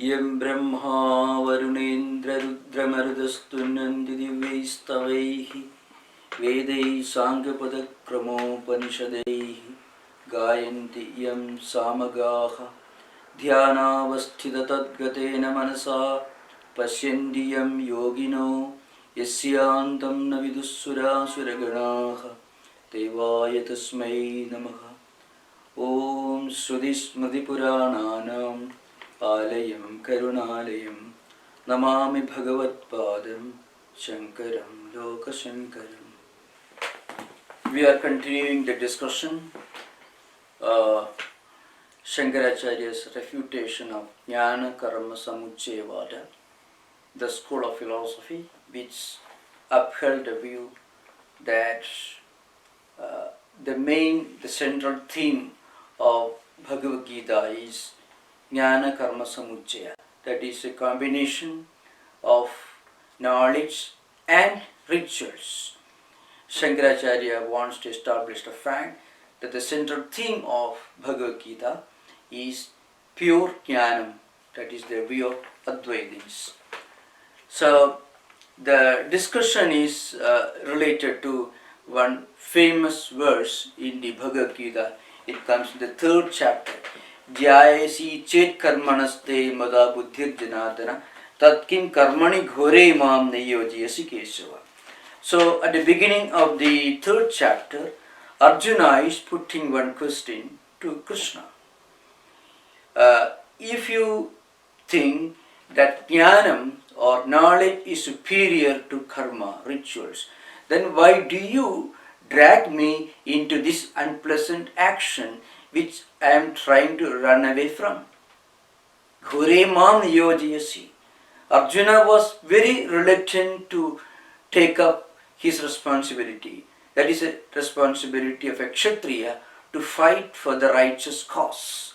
Yam Brahma Varunendra Rudramarudastunandi Divyaistavaihi Vedai Sangapada Kramopanishadaihi Gayanti Yam Samagaha Dhyanavasthita Tadgatena Manasa Pashyanti Yam Yogino Yasyantam Navidussura Suraganaha Devaya Tasmai Namaha Om Sruti Smriti Purananam Alayam Karunalayam Namami Bhagavad Padam Shankaram Loka Shankaram. We are continuing the discussion Shankaracharya's refutation of Jnana Karma Samuccayavada, the school of philosophy which upheld the view that the central theme of Bhagavad Gita is Jnana Karma Samuccaya, that is a combination of knowledge and rituals. Shankaracharya wants to establish the fact that the central theme of Bhagavad Gita is pure Jnanam, that is the view of Advaitins. So the discussion is related to one famous verse in the Bhagavad Gita. It comes in the 3rd chapter. Jyayasi chet karmanaste mada buddhir janatana tatkim karmani ghore mam niyojiyasi kesava. So at the beginning of the 3rd chapter, Arjuna is putting one question to Krishna. If you think that jnanam or knowledge is superior to karma, rituals, then why do you drag me into this unpleasant action which I am trying to run away from? Ghore mam niyojiyasi. Arjuna was very reluctant to take up his responsibility. That is a responsibility of a Kshatriya to fight for the righteous cause.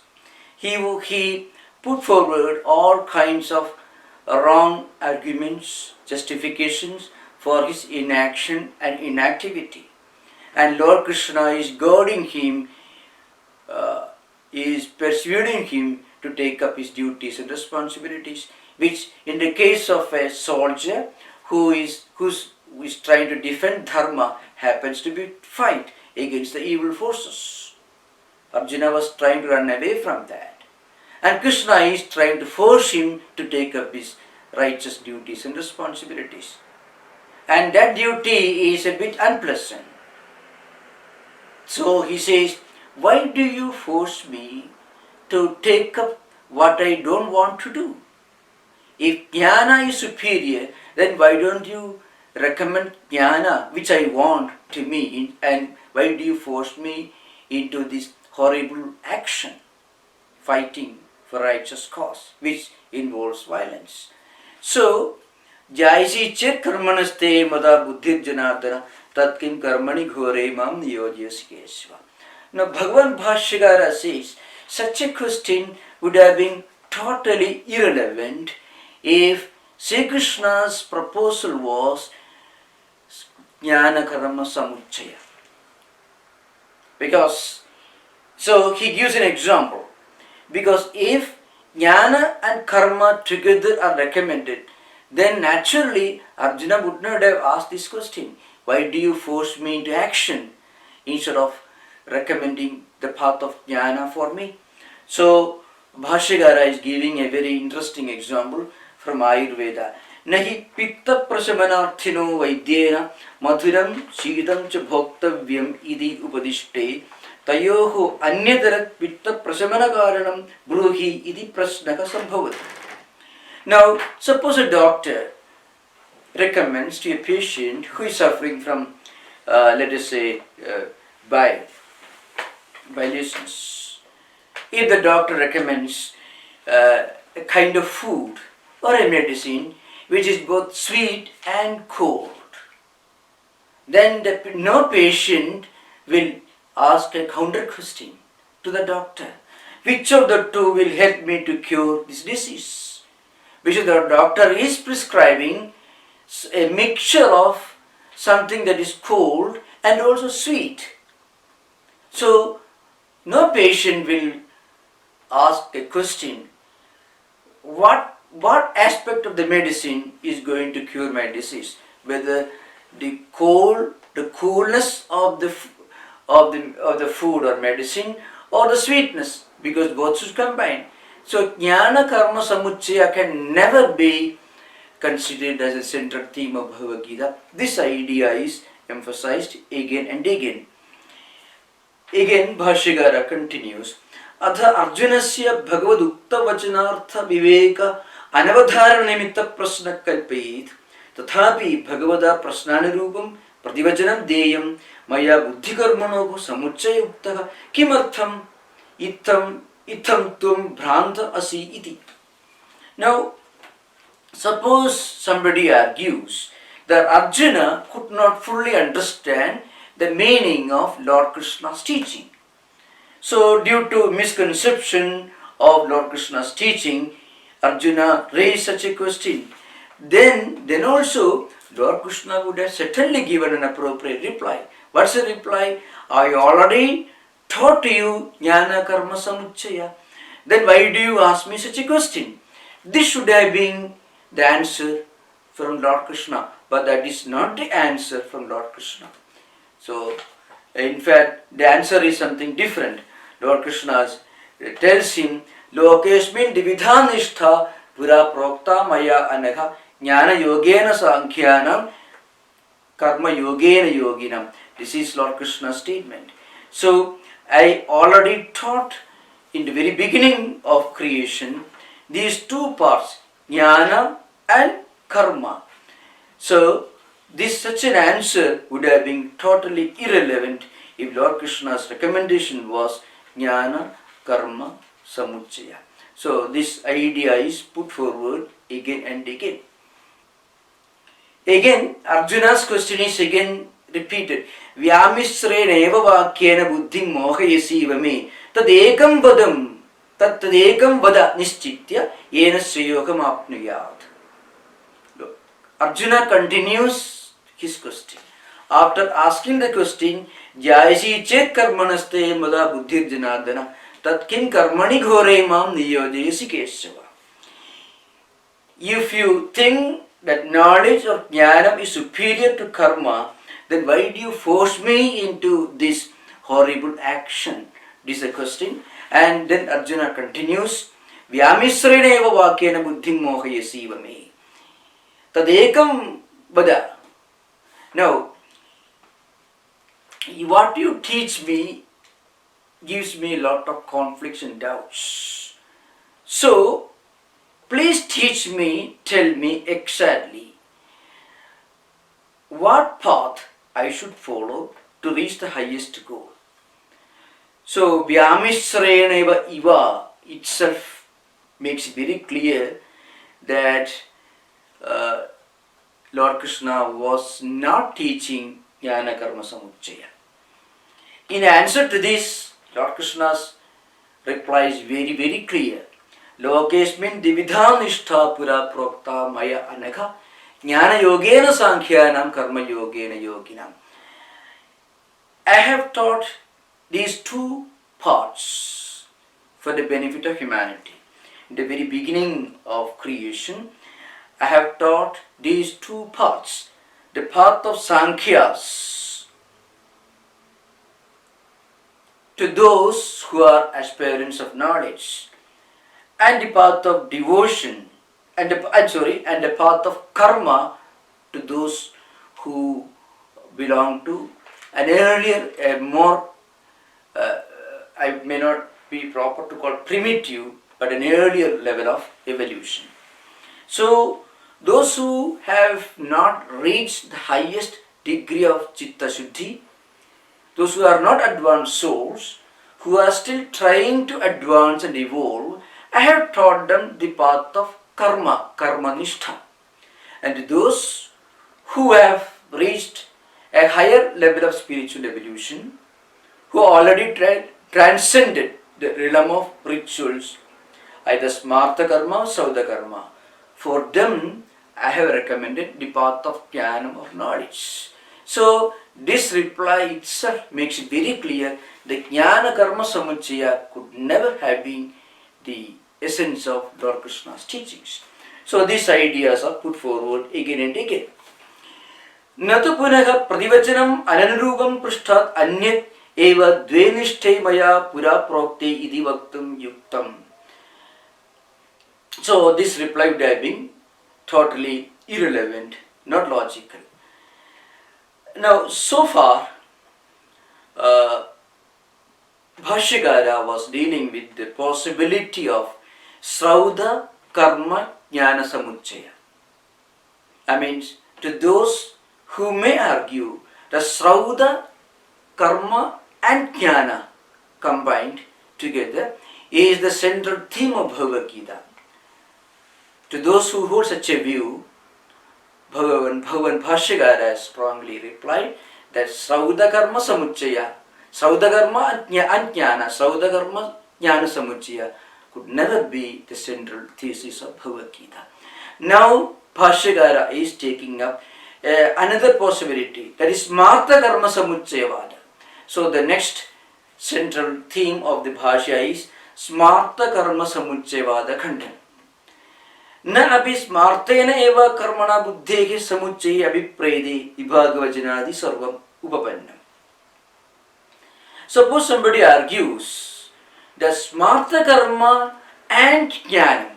He put forward all kinds of wrong arguments, justifications for his inaction and inactivity. And Lord Krishna is guarding him, is persuading him to take up his duties and responsibilities, which in the case of a soldier who is trying to defend dharma happens to be fight against the evil forces. Arjuna was trying to run away from that. And Krishna is trying to force him to take up his righteous duties and responsibilities. And that duty is a bit unpleasant. So he says, why do you force me to take up what I don't want to do? If jnana is superior, then why don't you recommend jnana which I want to me, and why do you force me into this horrible action, fighting for righteous cause, which involves violence? So, Jaisi chet karmanaste mada buddhir janatana tatkim karmani ghore mam niyojyasi kesva. Now, Bhagavan Bhashyam says such a question would have been totally irrelevant if Sri Krishna's proposal was Jnana Karma Samuccaya. So he gives an example. Because if Jnana and Karma together are recommended, then naturally Arjuna would not have asked this question. Why do you force me into action instead of recommending the path of Jnana for me? So Bhashyam is giving a very interesting example from Ayurveda. Nahi pitta prasamanarthino vaidyena madhuram shidam cha bhoktavyam idi upadishte tayoho anyadarat pitta prasamanakaranam bruhi idi prasnaka sambhavati. Now, suppose a doctor recommends to a patient who is suffering from, let us say, bilusiness. If the doctor recommends a kind of food or a medicine which is both sweet and cold, then no patient will ask a counter question to the doctor. Which of the two will help me to cure this disease? Because the doctor is prescribing a mixture of something that is cold and also sweet. So no patient will ask a question what aspect of the medicine is going to cure my disease? Whether the coolness of the food or medicine, or the sweetness, because both should combine. So Jnana Karma Samuchaya can never be considered as a central theme of Bhagavad Gita. This idea is emphasized again and again. Again, Bhashyam continues. Atha Arjunasya Bhagavad Ukta Vachanartha Viveka Anavadhara Nimitta Prasna Kalpayit Tathapi Bhagavada Prasnanirupam Pradivachanam Deyam Maya Buddhikarmanogo Samuchaya Uktaha Kimartham Itham Tum Bhranta Asi Iti. Now, suppose somebody argues that Arjuna could not fully understand the meaning of Lord Krishna's teaching. So, due to misconception of Lord Krishna's teaching, Arjuna raised such a question. Then also, Lord Krishna would have certainly given an appropriate reply. What's the reply? I already taught you Jnana Karma Samuchaya. Then why do you ask me such a question? This should have been the answer from Lord Krishna, but that is not the answer from Lord Krishna. So, in fact, the answer is something different. Lord Krishna tells him, Lokesmin dividhanistha pura prokta maya anagha jnana yogena sankhyanam karma yogena yoginam. This is Lord Krishna's statement. So, I already taught in the very beginning of creation these two parts, jnana and karma. So, such an answer would have been totally irrelevant if Lord Krishna's recommendation was Jnana Karma Samuchaya. So this idea is put forward again and again. Again, Arjuna's question is again repeated. Vyamisrena eva vakyena buddhim mohayasi vame tadekam vada nischitya yena sriyogam apnuyat. Arjuna continues his question. After asking the question, Jayasi chet karmanaste mada buddhir janardana tat kim karmani ghore mam niyodayasi keshava. If you think that knowledge of jnana is superior to karma, then why do you force me into this horrible action? This is a question. And then Arjuna continues, Vyamisrena eva vakyena buddhim mohayasi vame tadekam vada. Now, what you teach me gives me a lot of conflicts and doubts. So, please teach me, tell me exactly what path I should follow to reach the highest goal. So, Vyamisrena eva itself makes it very clear that Lord Krishna was not teaching Jnana Karma Samuchaya. In answer to this, Lord Krishna's reply is very, very clear. Lokesmin dividhanistha pura prokta maya anagha jnana yogena sankhyanam karma yogena yoginam. I have taught these two parts for the benefit of humanity. In the very beginning of creation, I have taught these two paths. The path of Sankhyas to those who are aspirants of knowledge, and the path of devotion, and the path of karma to those who belong to an earlier, a more, I may not be proper to call primitive, but an earlier level of evolution. So, those who have not reached the highest degree of Chitta Shuddhi, those who are not advanced souls, who are still trying to advance and evolve, I have taught them the path of karma, karma nishtha. And those who have reached a higher level of spiritual evolution, who already transcended the realm of rituals, either smartha karma or saudha karma, for them I have recommended the path of jnana, of knowledge. So this reply itself makes it very clear that Jnana Karma Samuchaya could never have been the essence of Lord Krishna's teachings. So these ideas are put forward again and again. Natu punaha pradivachanam ananurupam prishtat anyat eva dvenishte maya pura prokte iti vaktam yuktam. So this reply would have been totally irrelevant, not logical. Now, so far, Bhashyakara was dealing with the possibility of Srauda Karma Jnana Samuchaya. I mean, to those who may argue that Srauda, Karma and Jnana combined together is the central theme of Bhagavad Gita. To those who hold such a view, Bhagavan Bhashyakara strongly replied that Srauda Karma Samuchaya, Srauda Karma and Jnana, Srauda Karma Jnana Samuchaya could never be the central thesis of Bhagavad Gita. Now Bhashyakara is taking up another possibility, that is Smarta Karma Samuchayavada. So the next central theme of the Bhashya is Smarta Karma Samuchayavada Khandana. न अभी स्मार्तेन एव कर्मणा बुद्धेः समुच्चये अभिप्रेदे विभागवचनादि सर्वम् उपपन्नम्. Suppose somebody argues that smarta karma and jnana,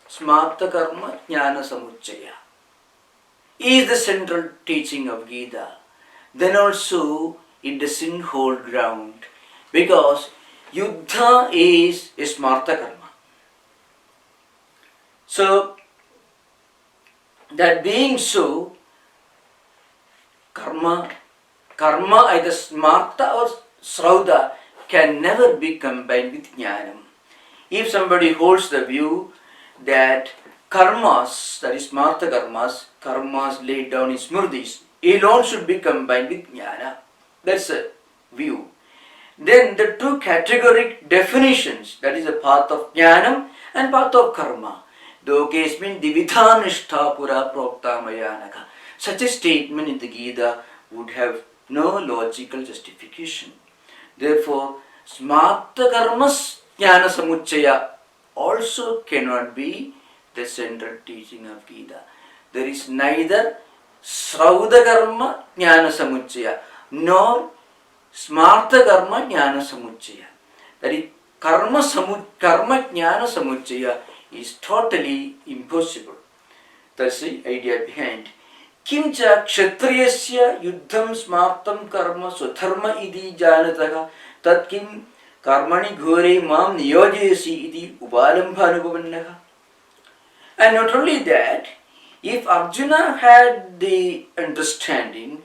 smarta karma jnana samuchaya is the central teaching of Gita, then also it doesn't hold ground, because yuddha is a smarta karma. So, that being so, karma either smarta or srauda can never be combined with jnanam. If somebody holds the view that karmas, that is smarta karmas laid down in smrtis, alone should be combined with jnana, that's a view. Then the two categoric definitions, that is the path of jnanam and path of karma, Dokesmin dividha nishtha pura Tattwamayananda. Such a statement in the Gita would have no logical justification. Therefore, smarta karmas jnana samuchaya also cannot be the central teaching of Gita. There is neither srauda karma jnana samuchaya nor smarta karma jnana samuchaya. That is, karma jnana samuchaya is totally impossible. That's the idea behind. Kimcha kshatriyasya yuddham smartam karma swadharma idi janataha tat kim karmani ghore mam niyojayasi idi ubalambha anupavannaha. And not only that, if Arjuna had the understanding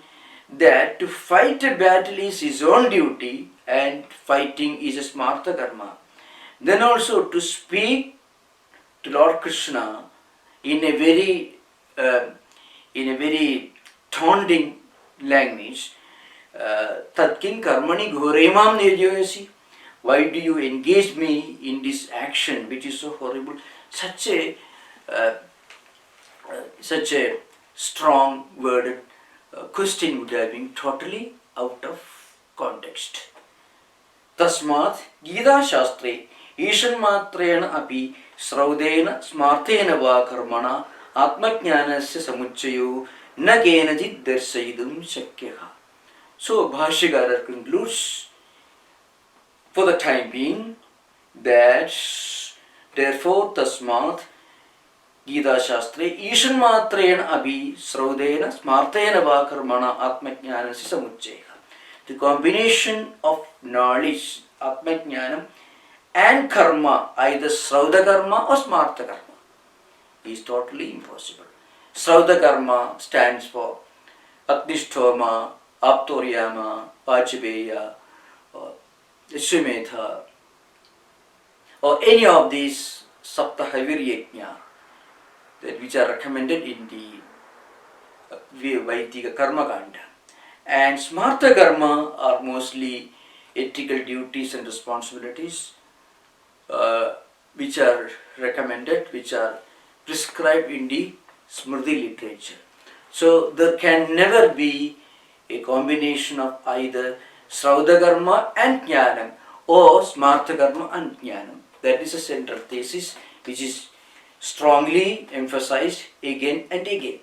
that to fight a battle is his own duty and fighting is a smarta karma, then also to speak to Lord Krishna in a very taunting language, Tatkin karmani ghoremam nirjoyasi, why do you engage me in this action which is so horrible? Such a strong worded question would have been totally out of context. Tasmat Gita Shastre Ishanmatrena api Sraudena smartena va karmana atmajnanasya samuchayo na kenajit darsayidum shakyaha. So Bhashyakara concludes for the time being that therefore tasmat Gita Shastre Ishanmatrena api Sraudena smartena va karmana atmajnanasya samuchayo. The combination of knowledge, atmajnanam, and karma, either srauda karma or smarta karma, is totally impossible. Srauda karma stands for Agnishtoma, Aptoryama, Pachabeya, Shumetha, or any of these Saptahaviryajna that which are recommended in the Vaidika Karma Kanda. And smarta karma are mostly ethical duties and responsibilities which are recommended, which are prescribed in the Smriti literature. So there can never be a combination of either Srauda karma and Jnanam or Smarta karma and Jnanam. That is a central thesis which is strongly emphasized again and again.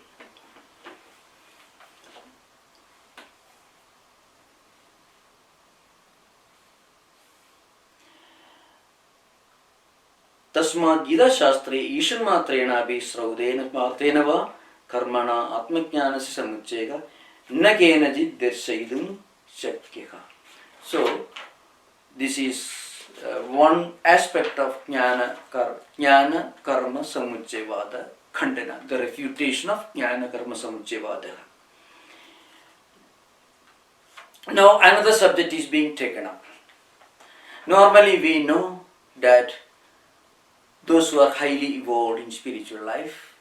Tasmat Gita Shastre Ishanmatrena Abhi Sraudena Matena Va Karmana Atmajnanasya Samuchega Nakenajit Dersaidum Shakyaka. So, this is one aspect of Jnana Karma Samuchevada Khandana, the refutation of Jnana Karma Samuchevada. Now, another subject is being taken up. Normally, we know that those who are highly evolved in spiritual life,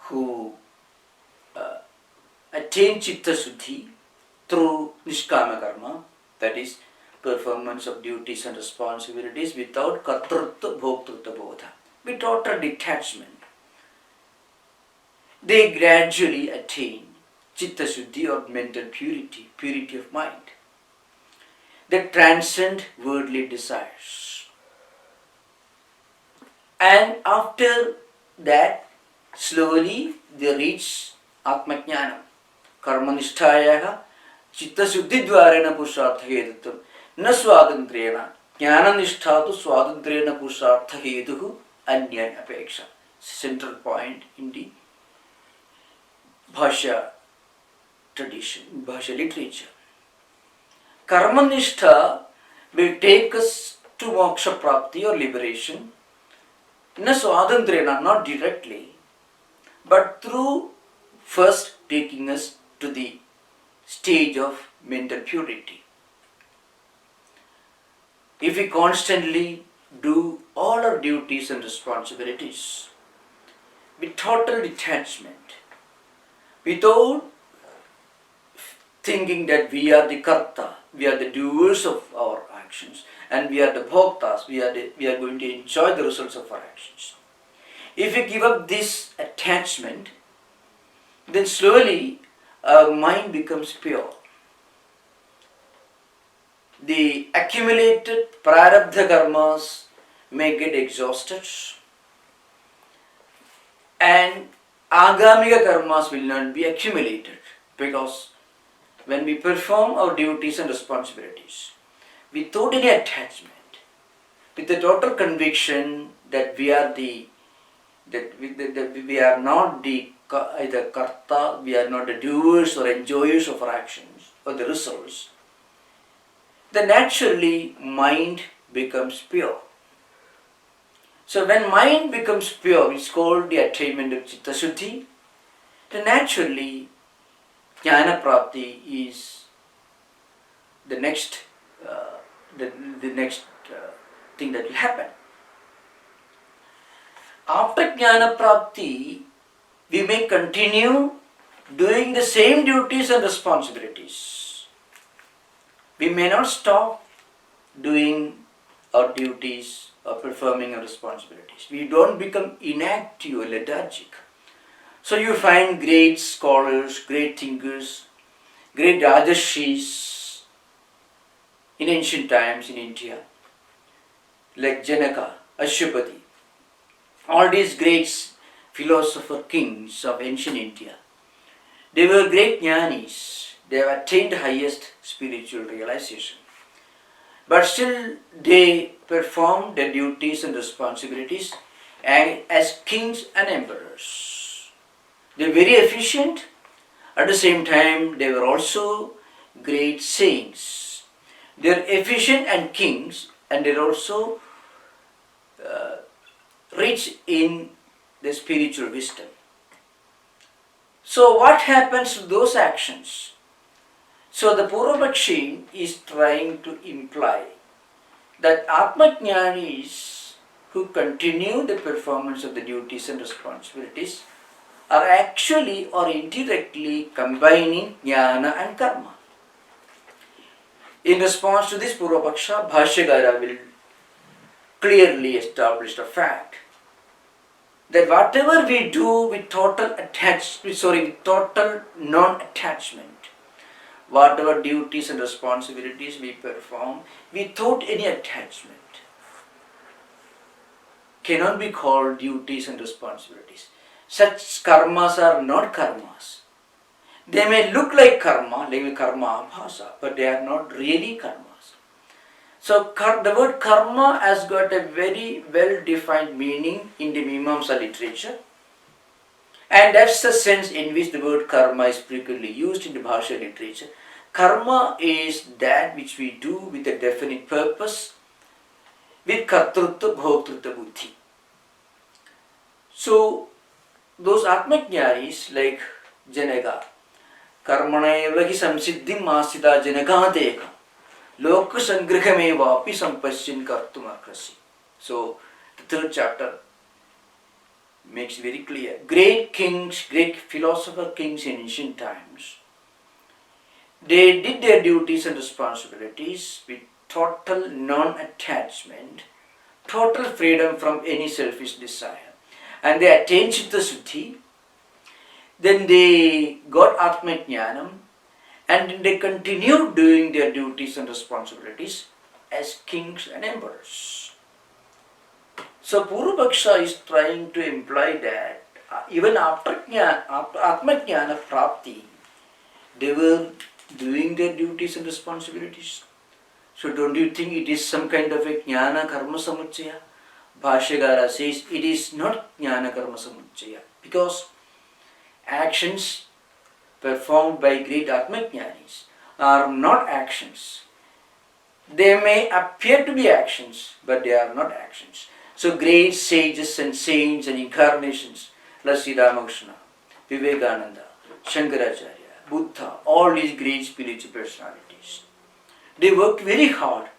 who attain Chitta Suddhi through Nishkama Karma, that is, performance of duties and responsibilities without Kartrutva Bhoktrutva Bodha, with total detachment, they gradually attain Chitta Suddhi or mental purity, purity of mind. They transcend worldly desires. And after that, slowly they reach Atmajnanam. Karmanishthayaha Chitta Suddhi Dvarena Purushartha Hedutam Na Swatantrena Jnananishtha tu Swatantrena Purushartha Heduhu Anyaya Apeksha. Central point in the Bhashya tradition, Bhashya literature. Karmanishtha will take us to moksha prapti or liberation. Na swatantrena, not directly, but through first taking us to the stage of mental purity. If we constantly do all our duties and responsibilities with total detachment, without thinking that we are the karta, we are the doers of our actions, and we are the bhoktas, we are going to enjoy the results of our actions. If we give up this attachment, then slowly our mind becomes pure. The accumulated prarabdha karmas may get exhausted, and agamiga karmas will not be accumulated, because when we perform our duties and responsibilities without any attachment, with the total conviction that we are we are not the either karta, we are not the doers or enjoyers of our actions or the results, then naturally mind becomes pure. So when mind becomes pure, it's called the attainment of Chitta Suddhi, then naturally Jnana Prapti is the next thing that will happen. After Jnana Prapti, we may continue doing the same duties and responsibilities. We may not stop doing our duties or performing our responsibilities. We don't become inactive or lethargic. So you find great scholars, great thinkers, great Rajarshis in ancient times in India, like Janaka, Ashwapati, all these great philosopher kings of ancient India. They were great jnanis. They have attained highest spiritual realization. But still they performed their duties and responsibilities as kings and emperors. They were very efficient. At the same time, they were also great saints. They are efficient and kings, and they are also rich in the spiritual wisdom. So what happens to those actions? So the Purvapakshi is trying to imply that Atmajnanis who continue the performance of the duties and responsibilities are actually or indirectly combining Jnana and Karma. In response to this Purvapaksha, Bhashyakara will clearly establish the fact that whatever we do with total non-attachment, whatever duties and responsibilities we perform without any attachment, cannot be called duties and responsibilities. Such karmas are not karmas. They may look like karma, like karma bhasa, but they are not really karmas. So the word karma has got a very well defined meaning in the Mimamsa literature, and that's the sense in which the word karma is frequently used in the Bhashya literature. Karma is that which we do with a definite purpose, with kartrutva bhoktrutva buddhi. So those Atmajnanis like Janaka, karmanaeva hi samsiddhim asita janakadeka, loka sangrahamevapi sampasyan kartum arhasi. So the third chapter makes very clear. Great kings, great philosopher kings in ancient times, they did their duties and responsibilities with total non-attachment, total freedom from any selfish desire. And they attained Chitta Suddhi, then they got Atma Jnanam, and they continued doing their duties and responsibilities as kings and emperors. So Purvapaksha is trying to imply that even after Atma Jnana Prapti, they were doing their duties and responsibilities. So don't you think it is some kind of a Jnana Karma Samuchaya? Bhashyagara says it is not Jnana Karma Samuchaya, because actions performed by great Atmajnanis are not actions. They may appear to be actions, but they are not actions. So great sages and saints and incarnations like Sri Ramakrishna, Vivekananda, Shankaracharya, Buddha, all these great spiritual personalities, they worked very hard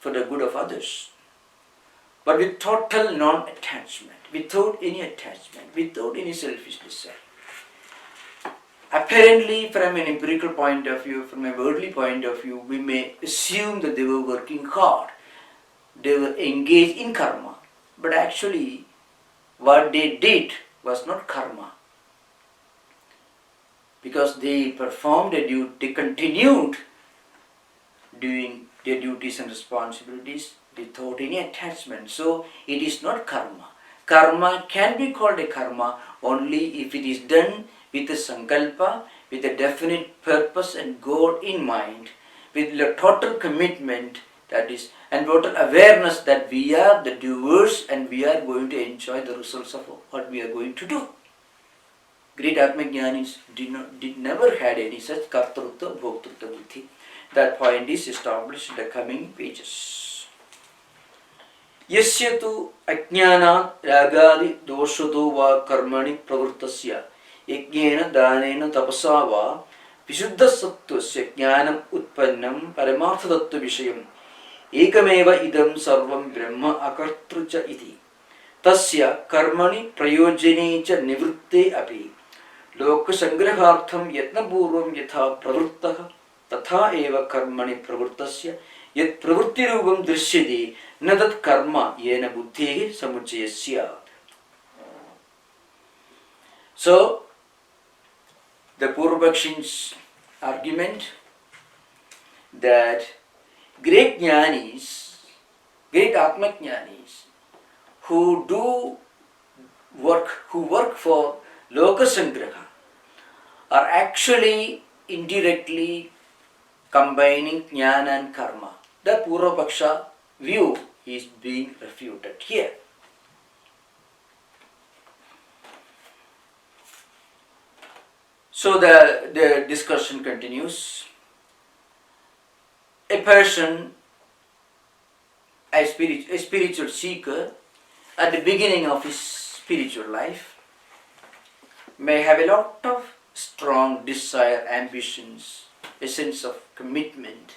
for the good of others, but with total non-attachment, without any attachment, without any selfish desire. Apparently, from an empirical point of view, from a worldly point of view, we may assume that they were working hard, they were engaged in karma, but actually what they did was not karma, because they performed their duty, they continued doing their duties and responsibilities without any attachment. So it is not karma. Karma can be called a karma only if it is done with a sankalpa, with a definite purpose and goal in mind, with a total commitment, that is, and total awareness that we are the doers and we are going to enjoy the results of what we are going to do. Great Atmajnanis never had any such kartrutva bhoktrutva buddhi. That point is established in the coming pages. Yasya tu ajnana ragadi doshato va karmani pravrittasya yajnena danena tapasa va visuddha sattvasya jnanam utpannam paramartha tattva vishayam ekameva idam sarvam brahma akartrucha iti tasya karmani prayojane cha nivrutte api loka sangrahartham yatna purvam yatha pravrittah तथा एव कर्मणि प्रवृत्तस्य यत् प्रवृत्तिरूपं दृश्यते न तत् कर्म येन बुद्धेः समुच्चयस्य. So the Purvapakshi's argument that great jnanis, great Atmajnanis who work for loka sangraha are actually indirectly combining jnana and karma. The Purvapaksha view is being refuted here. So the discussion continues. A person, a spiritual seeker, at the beginning of his spiritual life, may have a lot of strong desire, ambitions, a sense of commitment,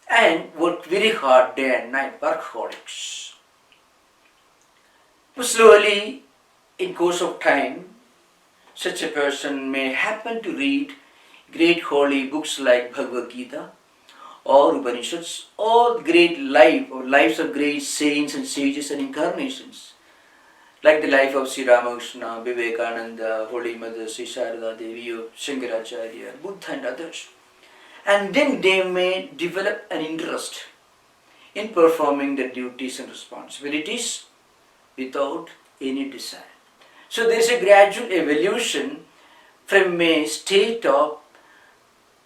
and work very hard day and night, workaholics. But slowly, in course of time, such a person may happen to read great holy books like Bhagavad Gita or Upanishads, or great lives of great saints and sages and incarnations, like the life of Sri Ramakrishna, Vivekananda, Holy Mother Sri Sharada Devi, Shankaracharya, Buddha and others. And then they may develop an interest in performing the duties and responsibilities without any desire. So there is a gradual evolution from a state of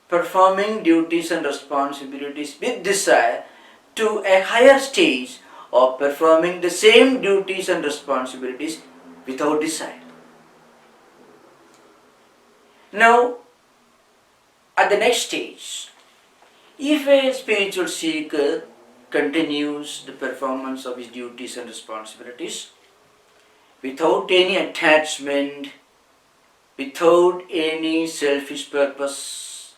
performing duties and responsibilities with desire to a higher stage of performing the same duties and responsibilities without desire. Now, at the next stage, if a spiritual seeker continues the performance of his duties and responsibilities without any attachment, without any selfish purpose,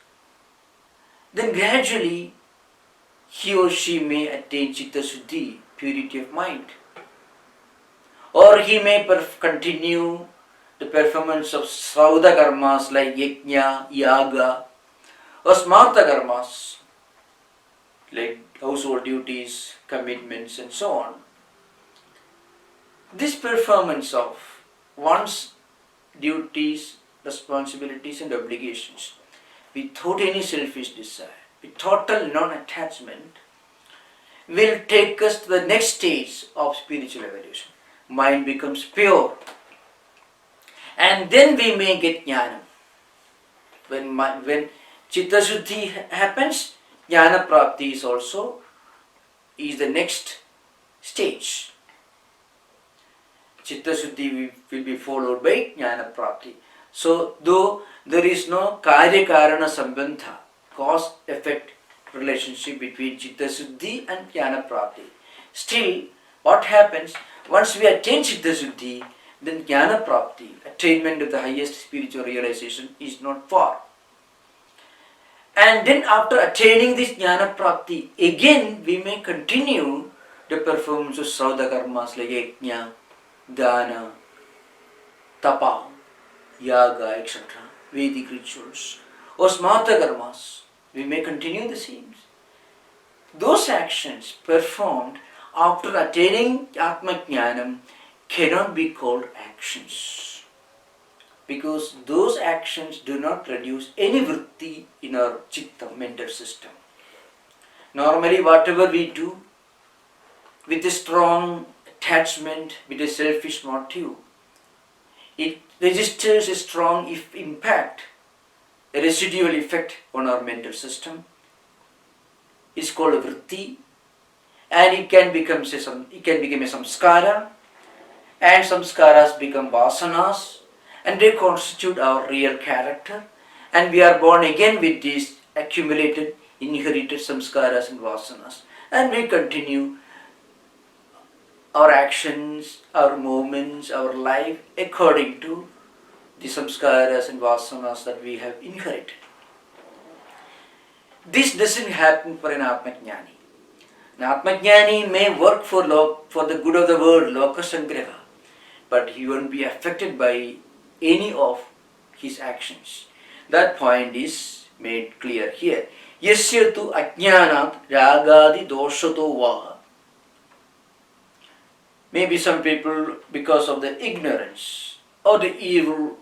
then gradually he or she may attain Chitta Shuddhi, purity of mind. Or he may continue the performance of Srauda karmas like Yajna, Yaga, or Smarta karmas like household duties, commitments, and so on. This performance of one's duties, responsibilities, and obligations without any selfish desire, with total non-attachment, will take us to the next stage of spiritual evolution. Mind becomes pure, and then we may get Jnana. When Chitta Shuddhi happens, Jnana Prapti is the next stage. Chitta Shuddhi will be followed by Jnana Prapti. So, though there is no Karya Karana Sambandha, cause-effect relationship between Chitta Shuddhi and Jnana Prapti, still, what happens, once we attain Chitta Shuddhi, then Jnana Prapti, attainment of the highest spiritual realization, is not far. And then after attaining this Jnana Prapti, again we may continue the performance of Srauda karmas like Yajna, Dana, Tapa, Yaga, etc., Vedic rituals, or Smarta karmas. We may continue the same. Those actions performed after attaining Atma Jnanam cannot be called actions, because those actions do not produce any vritti in our chitta, mental system. Normally, whatever we do with a strong attachment, with a selfish motive, it registers a strong impact, a residual effect on our mental system. It's called a vritti, and it can become a samskara, and samskaras become vasanas, and they constitute our real character, and we are born again with these accumulated, inherited samskaras and vasanas, and we continue our actions, our movements, our life according to the samskaras and vasanas that we have inherited. This doesn't happen for an Atmajnani. An Atmajnani may work for the good of the world, Loka Sangraha, but he won't be affected by any of his actions. That point is made clear here. Yasya tu ajnanat ragadi doshato va. Maybe some people, because of the ignorance or the evil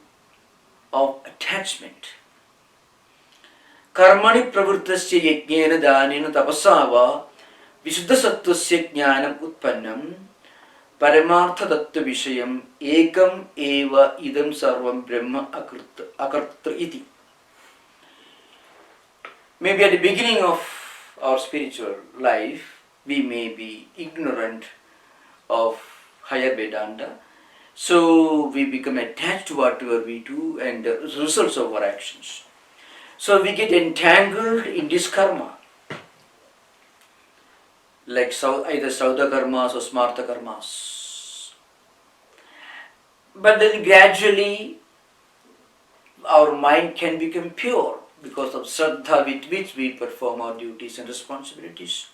of attachment, karmani pravrittasya yajnena danena tapasava visuddha sattvasya jnanam utpannam paramartha tattva vishayam ekam eva idam sarvam brahma akartra iti. Maybe at the beginning of our spiritual life, we may be ignorant of higher Vedanta, so we become attached to whatever we do and the results of our actions. So we get entangled in this karma, like either Srauda karmas or Smarta karmas. But then gradually our mind can become pure because of Shraddha with which we perform our duties and responsibilities.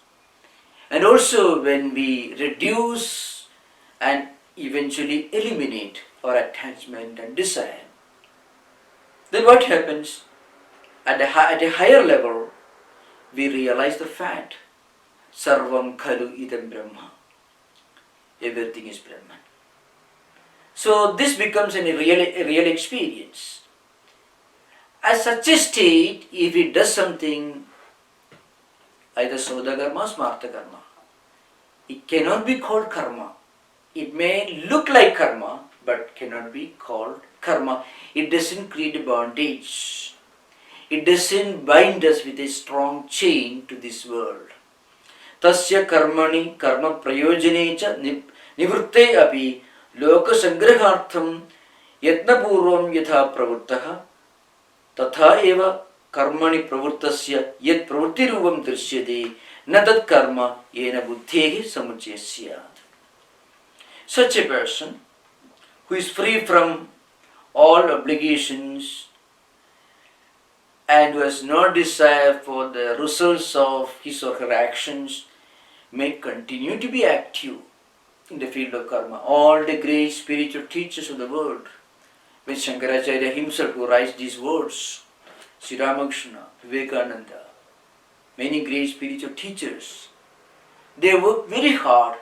And also when we reduce and eventually eliminate our attachment and desire, then what happens? At a higher level, we realize the fact, Sarvam Khalu Idam Brahma. Everything is Brahman. So this becomes a real experience. At such a state, if it does something, either Srauda karma or Smarta karma, It cannot be called karma. It may look like karma, but cannot be called karma. It doesn't create a bondage. It doesn't bind us with a strong chain to this world. Tasya karmani karma prayojane cha nivrutte api loka sangrahartham yatnapurvam yatha pravurtaha tatha eva karmani pravurtasya yat pravurtirubam drishyate na tat karma yena buddhehi samuchyasyat. Such a person who is free from all obligations and who has no desire for the results of his or her actions may continue to be active in the field of karma. All the great spiritual teachers of the world, with Shankaracharya himself who writes these words, Sri Ramakrishna, Vivekananda, many great spiritual teachers, they work very hard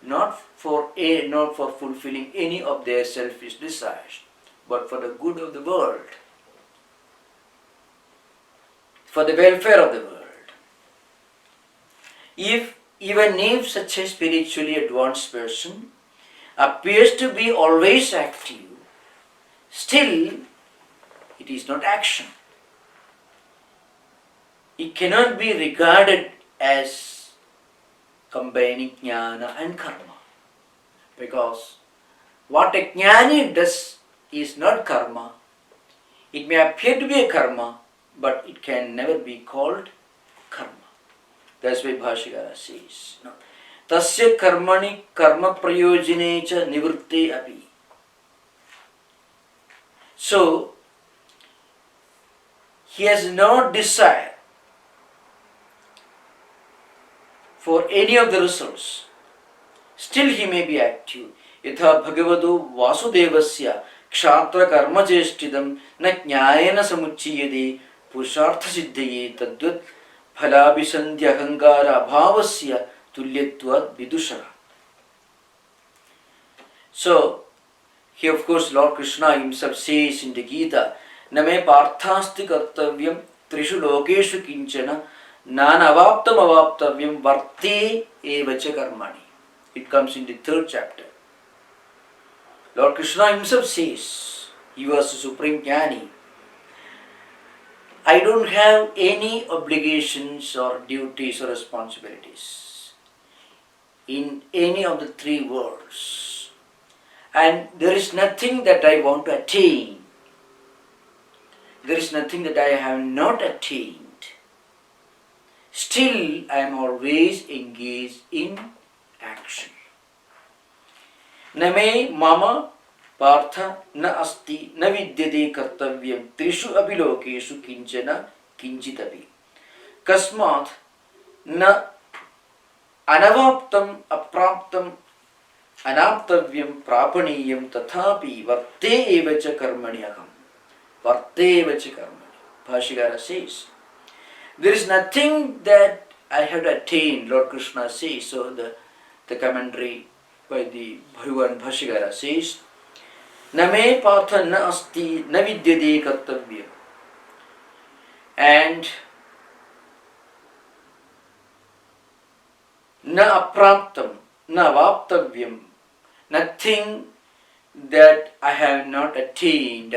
not for fulfilling any of their selfish desires, but for the good of the world, for the welfare of the world. Even if such a spiritually advanced person appears to be always active, still it is not action. It cannot be regarded as combining jnana and karma, because what a jnani does is not karma. It may appear to be a karma, but it can never be called karma. That's why Bhashyam says, Tasya karmani karma prayojane cha nivrutte api. So, he has no desire for any of the results. Still he may be active. Yatha bhagavado vasudevasya kshatra karma chestidam na jnayena samuchiyade purushartha siddhaye tadvat phalabhisandhya ahankara abhavasya tulyatvad vidushara. So, here of course Lord Krishna himself says in the Gita, Name parthasti kartavyam trishu lokeshu kinchana nanavaptam avaptavyam varte evacha karmani. It comes in the 3rd chapter. Lord Krishna himself says, he was the supreme jnani, I don't have any obligations or duties or responsibilities in any of the 3 worlds. And there is nothing that I want to attain. There is nothing that I have not attained. Still, I am always engaged in action. Name mama partha na asti na vidyate kartavyam trishu abhilokeshu kinchana kinchitapi. Kasmat na anavaptam apraptam anaptavyam prapaniyam tathapi varte evacha karmani aham. Varte evacha karmani. Bhashyam says, there is nothing that I have to attain, Lord Krishna says. So the commentary by the Bhagavan Bhashyam says, Name partha na asti na vidyate kartavyam. And na apraptam na vaptavyam. Nothing that I have not attained,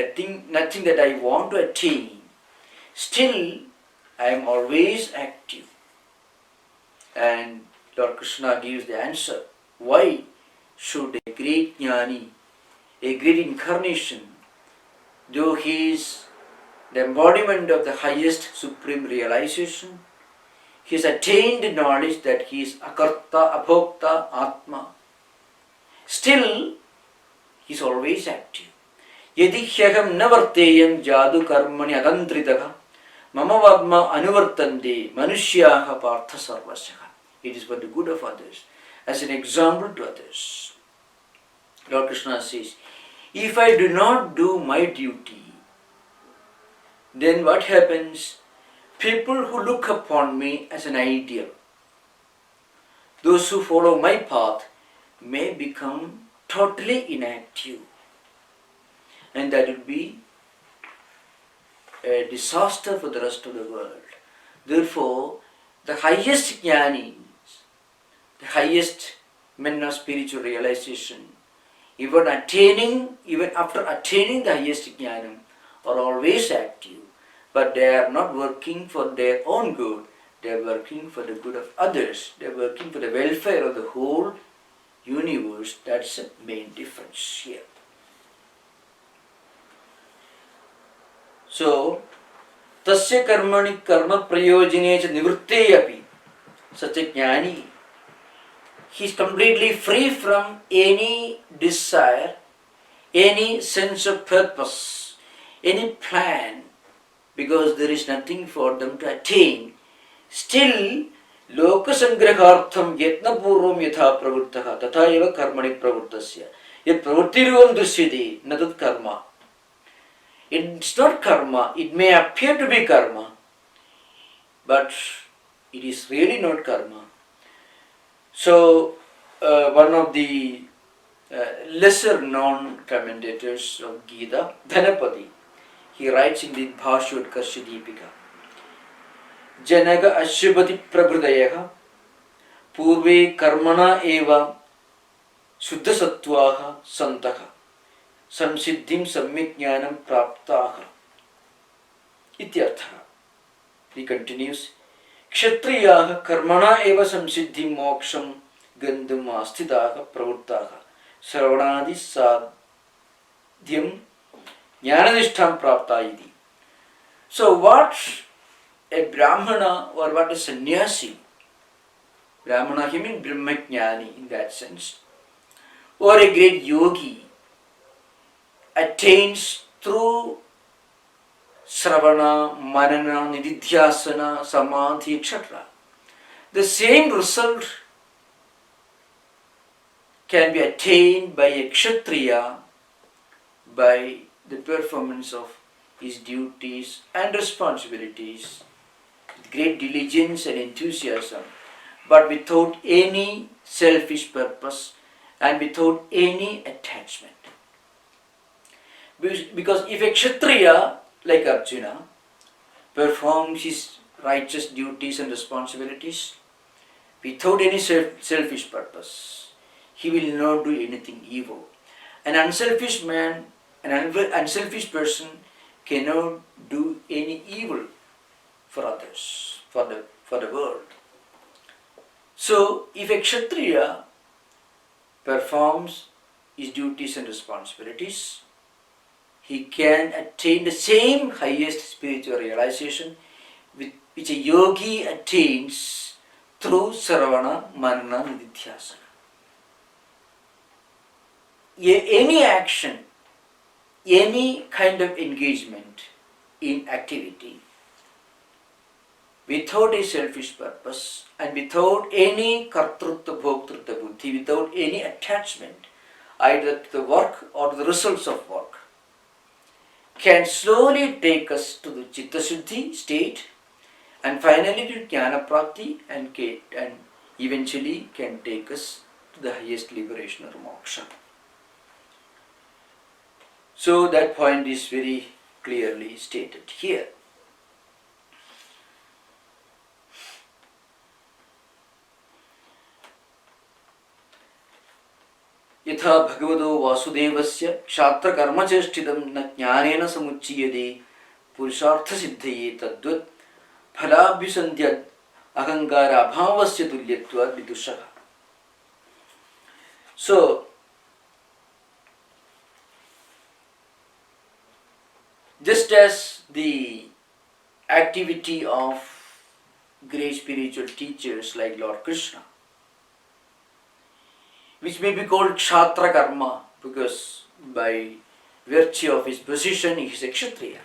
nothing that I want to attain. Still, I am always active. And Lord Krishna gives the answer. Why should a great jnani, a great incarnation, though he is the embodiment of the highest supreme realization, he has attained the knowledge that he is akarta, abhokta, atma, still he is always active. Yadi hyaham navarteyam jadu karmani adantritaka mama vadma anuvartande manushyaha partha sarvasyaha. It is for the good of others, as an example to others. Lord Krishna says, if I do not do my duty, then what happens? People who look upon me as an ideal, those who follow my path, may become totally inactive. And that will be a disaster for the rest of the world. Therefore, the highest jnanis, the highest men of spiritual realization, even after attaining the highest jnana, are always active, but they are not working for their own good. They are working for the good of others. They are working for the welfare of the whole universe. That's the main difference here. So, tasya karmani karma prayojane cha nivritte api, such a jnani, he is completely free from any desire, any sense of purpose, any plan, because there is nothing for them to attain. Still, lokasangrahartham yatnapurvam yatha pravurtaha tatha eva karmani pravurtasya. Yat pravurtiruvam dusyate natat karma. It's not karma. It may appear to be karma, but it is really not karma. So, one of the lesser known commentators of Gita, Dhanapati, he writes in the Bhashyam Deepika, Janaga Ashyabati Prabhudayaha Purve Karmana Eva Shuddha Sattvaha Santaha Samsiddhim Sammyajnanam Praptaha Ityartha. He continues, Kshatriyaha Karmana Eva Samsiddhim Moksham Gandham Asthidaha Pravurtaha Sarvanadi Sadhyam Jnananishtham Prapta Iti. So what a Brahmana or what a sannyasi, Brahmana he means Brahmajnani in that sense, or a great yogi attains through Sravana, Manana, Nididhyasana, Samadhi, etc. The same result can be attained by a Kshatriya by the performance of his duties and responsibilities with great diligence and enthusiasm, but without any selfish purpose and without any attachment. Because if a Kshatriya like Arjuna performs his righteous duties and responsibilities without any selfish purpose, he will not do anything evil. An unselfish man, an unselfish person cannot do any evil for others, for the world. So, if a Kshatriya performs his duties and responsibilities, he can attain the same highest spiritual realization which a yogi attains through Saravana, Manana, Nididhyasana. Any action, any kind of engagement in activity without a selfish purpose and without any kartrutva bhoktrutva buddhi, without any attachment either to the work or to the results of work, can slowly take us to the Chitta Shuddhi state and finally to Jnana Prapti and eventually can take us to the highest liberation or moksha. So that point is very clearly stated here. यथा भगवतो वासुदेवस्य क्षात्र कर्मचेष्टितं न ज्ञानेन समुच्यते पुरुषार्थ सिद्धये तद्वत् फलाभ्युसन्ध्य अहंकार अभावस्य तुल्यत्वात् विदुषः. So just as the activity of great spiritual teachers like Lord Krishna, which may be called Kshatriya Karma, because by virtue of his position he is a Kshatriya.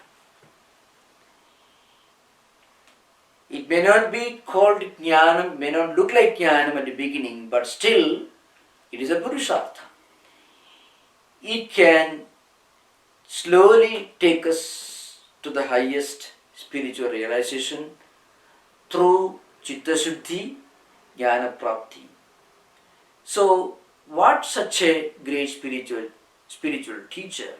It may not be called Jnana, may not look like Jnana at the beginning, but still it is a Purushartha. It can slowly take us to the highest spiritual realization through Chitta Shuddhi, Jnana Prapti. So, what such a great spiritual teacher,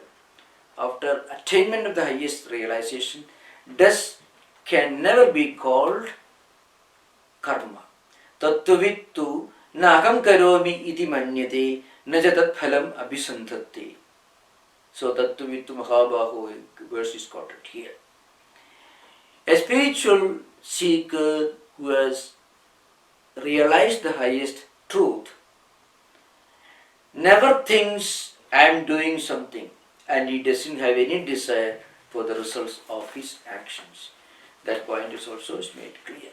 after attainment of the highest realization, does can never be called karma. Tattwavittu na aham karomi iti manyate na ja tat phalam abhisandhate. So Tattvavidya Mahabahu verse is quoted here. A spiritual seeker who has realized the highest truth never thinks I am doing something, and he doesn't have any desire for the results of his actions. That point is also made clear.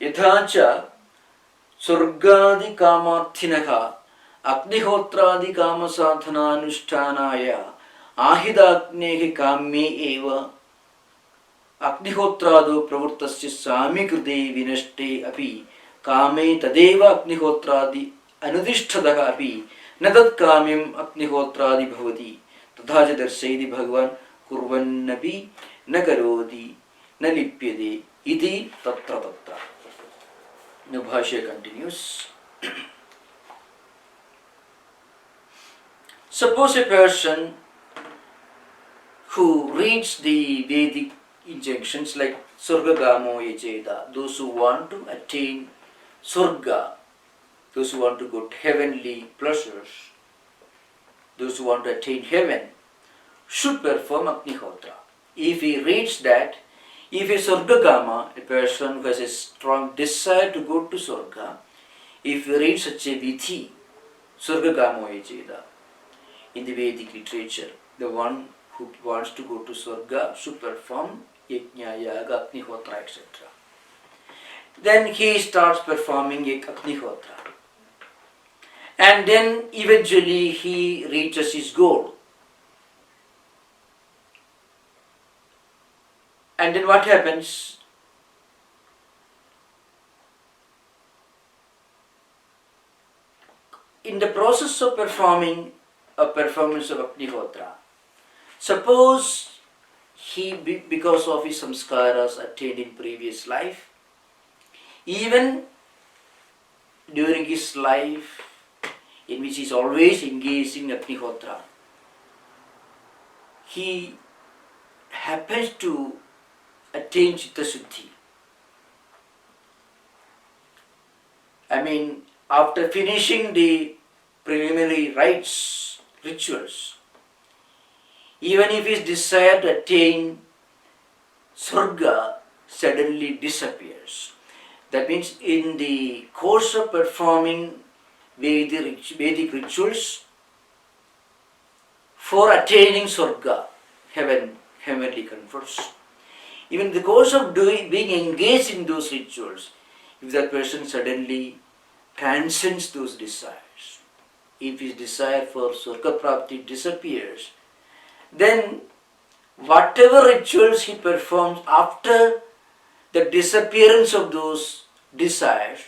Yathacha surgadi kamarthinaha agnihotradi kama sadhana anushtanaya ahidagnehi kamye eva agnihotrado pravurtasya sami krute vinashte api kame tadeva agnihotradi anudishtadaha api nadat kamyam agnihotradi bhavati tadhaja darsayati bhagavan kurvannapi nakarodi nalipyade iti tatra tatra. Now Bhashya continues. Suppose a person who reads the Vedic injunctions like Surgagamo Yajeda, those who want to attain Surga, those who want to go to heavenly pleasures, those who want to attain heaven, should perform Agnihotra. If he reads that, if a Surgagama, a person who has a strong desire to go to Surga, if he reads such a Vidhi, Surgagamo Yajeda, in the Vedic literature, the one who wants to go to Surga should perform Yajna, Yaga, Agnihotra, etc. Then he starts performing Agnihotra. And then eventually he reaches his goal. And then what happens? In the process of performing a performance of Agnihotra, suppose he, because of his samskaras attained in previous life, even during his life in which he is always engaged in Agnihotra, he happens to attain Chitta Shuddhi. I mean, after finishing the preliminary rites, rituals, even if his desire to attain Surga suddenly disappears. That means in the course of performing Vedic rituals for attaining Surga, heavenly comforts, even in the course of being engaged in those rituals, if that person suddenly transcends those desires, if his desire for Surga Prapti disappears, then whatever rituals he performs after the disappearance of those desires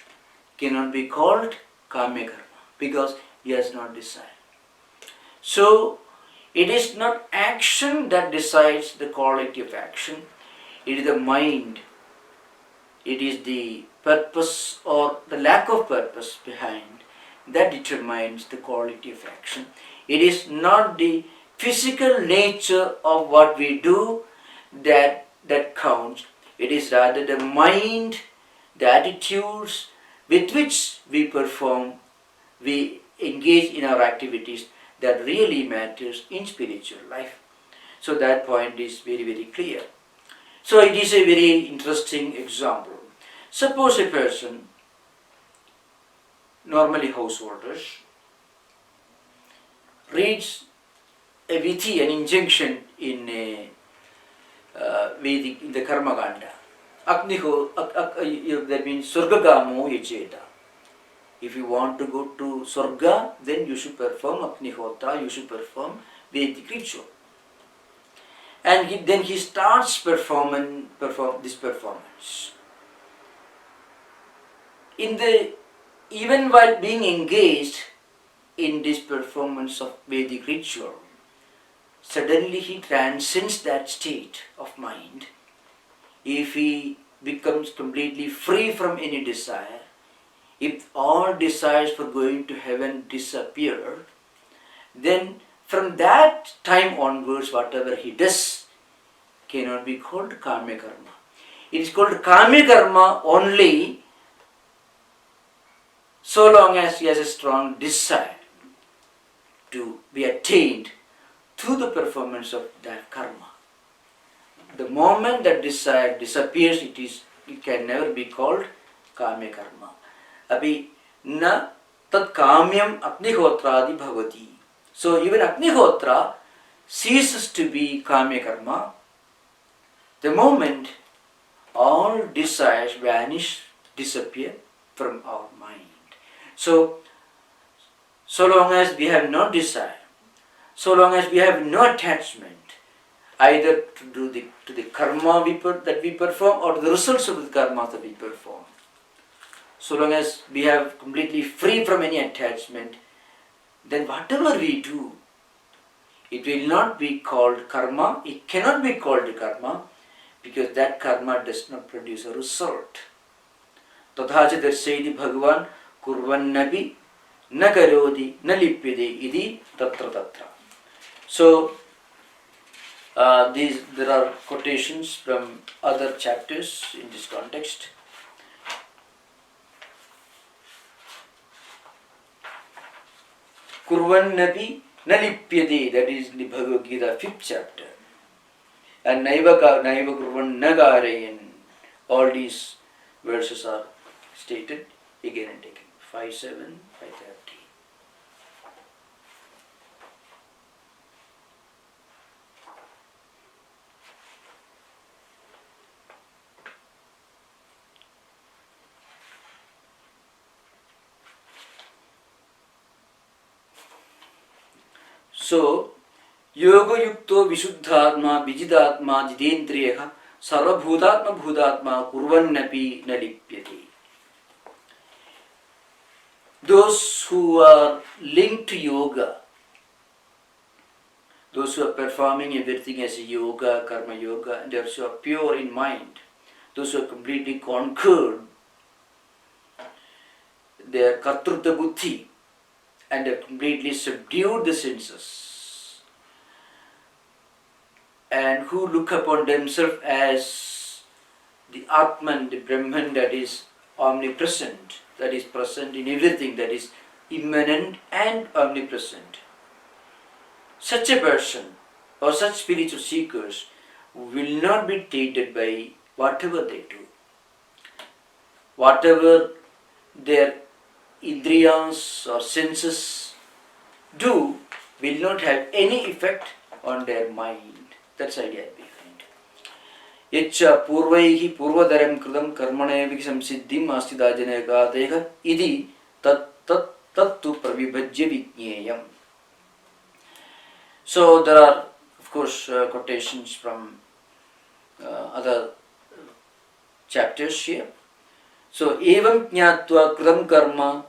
cannot be called Kamya Karma, because he has not desire. So, it is not action that decides the quality of action, it is the mind, it is the purpose or the lack of purpose behind that determines the quality of action. It is not the physical nature of what we do that counts. It is rather the mind, the attitudes with which we perform, we engage in our activities that really matters in spiritual life. So that point is very, very clear. So it is a very interesting example. Suppose a person, normally householders, reads a vidhi, an injunction in a Vedic, in the Karma Kanda. That means Surgagamo Yajeda. If you want to go to Surga, then you should perform Agnihotra, you should perform Vedic ritual. And then he starts perform this performance. Even while being engaged in this performance of Vedic ritual, suddenly he transcends that state of mind. If he becomes completely free from any desire, if all desires for going to heaven disappear, then from that time onwards, whatever he does cannot be called Kamya Karma. It is called Kamya Karma only so long as he has a strong desire to be attained through the performance of that karma. The moment that desire disappears, it can never be called kamya karma. Abhi na tad kamyam agnihotradi bhavati. So even agnihotra ceases to be kamya karma the moment all desires vanish, disappear from our mind. So long as we have no desire, so long as we have no attachment, either to the karma that we perform or the results of the karma that we perform, so long as we are completely free from any attachment, then whatever we do, it will not be called karma, it cannot be called karma, because that karma does not produce a result. Tathacha darsayati Bhagavan kurvannapi na karoti na lipyade idi tatra tatra. So, there are quotations from other chapters in this context. Kurvannapi na lipyade, that is the Bhagavad Gita 5th chapter. And naiva kurvan nagarayan. All these verses are stated again and again. 5.7, 5.30. So, yoga yukto visuddhatma vijidatma jidendriyaha sarvabhutatma bhutatma kurvannapi na lipyate. Those who are linked to yoga, those who are performing everything as a yoga, karma yoga, and those who are pure in mind, those who have completely conquered their kartrutta buddhi and have completely subdued the senses, and who look upon themselves as the Atman, the Brahman that is omnipresent, that is present in everything, that is immanent and omnipresent. Such a person or such spiritual seekers will not be tainted by whatever they do. Whatever their indriyas or senses do will not have any effect on their mind. That's the idea behind. Yacha purvaihi purvadaram kridam karmane viksamsiddhim astidajanagadeka idi tattu pravibhajya vijneyam. So there are, of course, quotations from other chapters here. So, evam jnatva kridam karma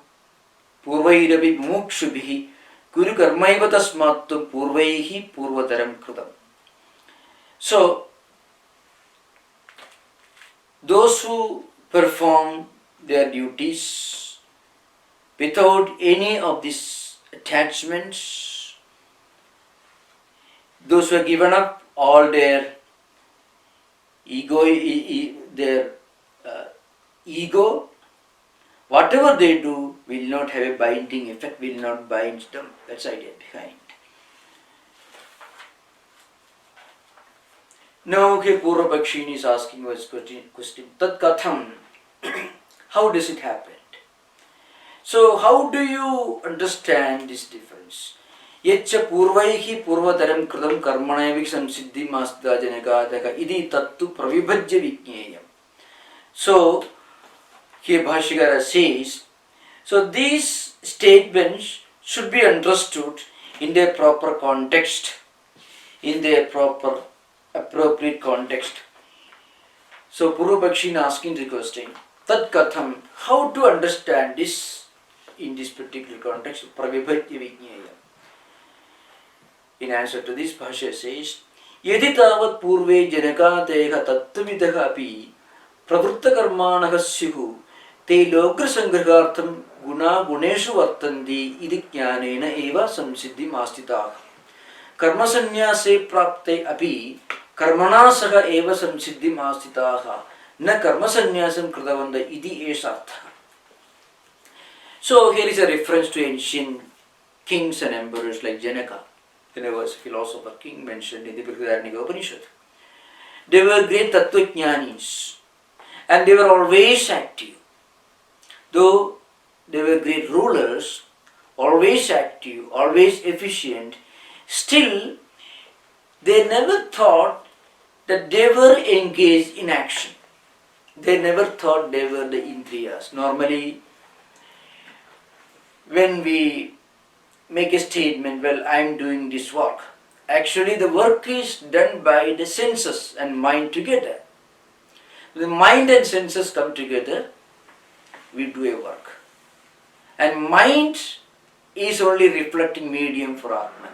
purvairavi mukshubhihi kuru karmaiva tasmattu purvaihi purvadaram kridam. So, those who perform their duties without any of these attachments, those who have given up all their ego, whatever they do will not have a binding effect, will not bind them. That's the idea behind. Now, Purva Bhakshini is asking us question, Tat Katham, how does it happen? So, how do you understand this difference? Yacha purvaihi purvadaram kridam karmanayavik samsiddhi masda janagadaka idi tattu pravibhajya vijneyam. So, here Bhashyakara says, so these statements should be understood in their proper context, in their proper appropriate context. So Purva Bhakshini asking the question, Tat Katham, how to understand this in this particular context, Pravibhajya Vijneyam. In answer to this, Bhashya says, Yadi tavat purve janakateha tattvavidaha api pravritta karmanaha syuhu te logra sangrahartham guna guneshu vartanti idi jnanena eva samsiddhim astitaha. Karma sannyase prapte api karmana saha eva samsiddhim astitaha na karma sannyasam kritavanda idi esartha. So here is a reference to ancient kings and emperors like Janaka. There was a philosopher king mentioned in the Bhagavad Upanishad. They were great Tattwajnanis and they were always active. Though they were great rulers, always active, always efficient, still they never thought that they were engaged in action. They never thought they were the Indriyas. Normally, when we make a statement, well, I am doing this work, actually the work is done by the senses and mind together. The mind and senses come together, we do a work. And mind is only reflecting medium for Atman.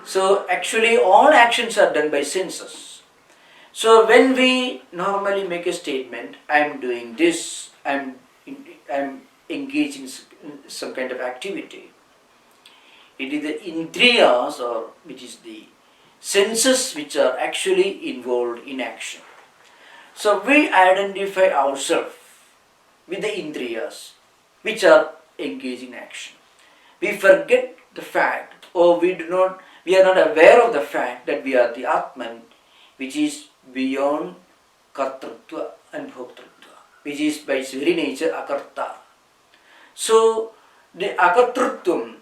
So actually all actions are done by senses. So when we normally make a statement, I am doing this, I am engaged in some kind of activity, it is the indriyas, or which is the senses, which are actually involved in action. So we identify ourselves with the indriyas, which are engaged in action. We forget the fact, or we are not aware of the fact that we are the Atman, which is beyond kartrutva and bhoktrutva, which is by its very nature akarta. So the akartrutvam,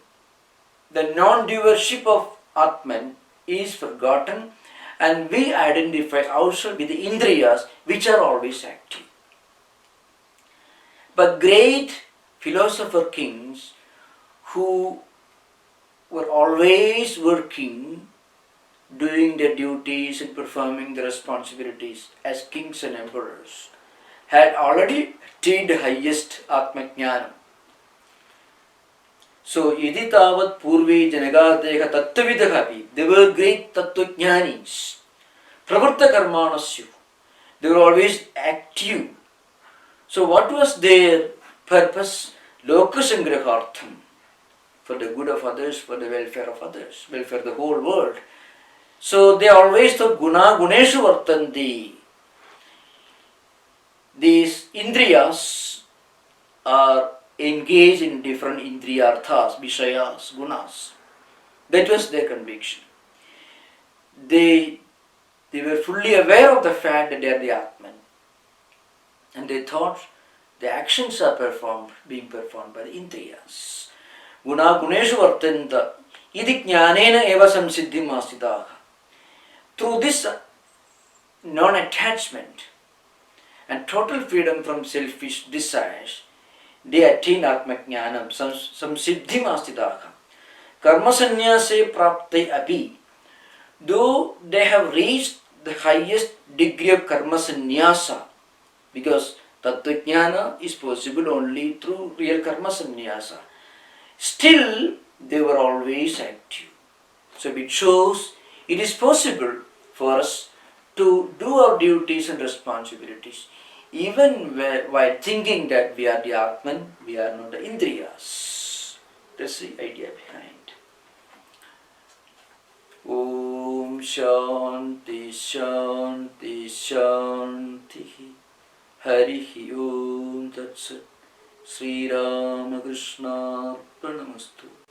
the non-doership of Atman, is forgotten, and we identify ourselves with the indriyas, which are always active. But great philosopher kings who were always working, doing their duties and performing their responsibilities as kings and emperors, had already attained the highest Atma-jnana. So, yadi tavat purve janagadeha tattvavidaha, they were great tattva-jnanis, pravarta karmanasya, they were always active. So, what was their purpose? Lokasangrahartham, for the good of others, for the welfare of others, welfare of the whole world. So, they always thought guna guneshu vartanti. These indriyas are engaged in different indriyarthas, vishayas, gunas. That was their conviction. They were fully aware of the fact that they are the Atman. And they thought the actions are being performed by the indriyas. Guna guneshu vartanta idi jnanena eva samsiddhim astitaha. Through this non-attachment and total freedom from selfish desires, they attain Atma-jnanam, samsiddhim astitaha. Karma sannyase prapte api. Though they have reached the highest degree of karma sannyasa, because Tattva-jnana is possible only through real karma sannyasa, still they were always active. So it shows it is possible for us to do our duties and responsibilities even while thinking that we are the Atman, we are not the Indriyas. That's the idea behind. Om Shanti Shanti Shanti Harihi Om Tat Sat Sri Ramakrishna Arpanamastu.